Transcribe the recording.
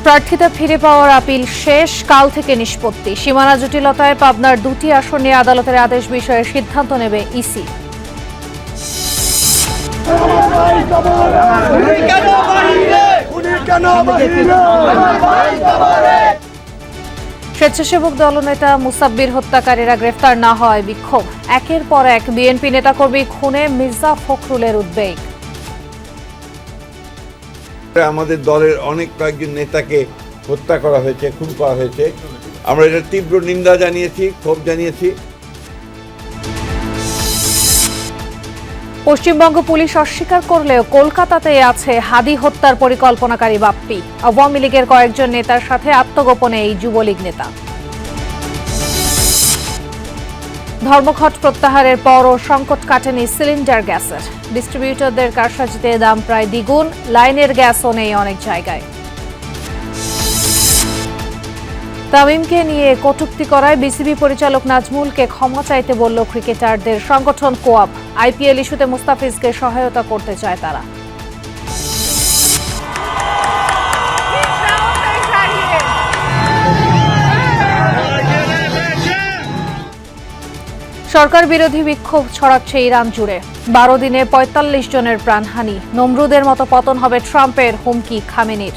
প্রার্থিতা ফিরে পাওয়ার আপিল শেষ, কাল থেকে নিষ্পত্তি। সীমানা জটিলতায় পাবনার দুটি আসন নিয়ে আদালতের আদেশ বিষয়ে সিদ্ধান্ত নেবে ইসি। স্বেচ্ছাসেবক দলনেতা মুসাব্বির হত্যাকারীরা গ্রেফতার না হয় বিক্ষোভ। একের পর এক বিএনপি নেতাকর্মী খুনে মির্জা ফখরুলের উদ্বেগ। আমাদের দলের অনেক কয়েকজন নেতাকে হত্যা করা হয়েছে, খুন করা হয়েছে। আমরা এটা তীব্র নিন্দা জানিয়েছি, ক্ষোভ জানিয়েছি। পশ্চিমবঙ্গ পুলিশ অস্বীকার করলেও কলকাতাতে আছে হাদি হত্যার পরিকল্পনাকারী বাপ্পি। আওয়ামী লীগের কয়েকজন নেতার সাথে আত্মগোপনে এই যুবলীগ নেতা। ধর্মঘট প্রত্যাহারের পরও সংকট কাটেনি সিলিন্ডার গ্যাসের। ডিস্ট্রিবিউটরদের কারসাজিতে দাম প্রায় দ্বিগুণ, লাইনের গ্যাসও নেই অনেক জায়গায়। তামিমকে নিয়ে কটূক্তি করায় বিসিবি পরিচালক নাজমুলকে ক্ষমা চাইতে বলল ক্রিকেটারদের সংগঠন কোয়াব। আইপিএল ইস্যুতে মুস্তাফিজকে সহায়তা করতে চায় তারা। সরকার বিরোধী বিক্ষোভ ছড়াচ্ছে ইরান জুড়ে। 12 দিনে 45 জনের প্রাণহানি। নমরুদের মতো পতন হবে ট্রাম্পের, হুমকি খামেনির।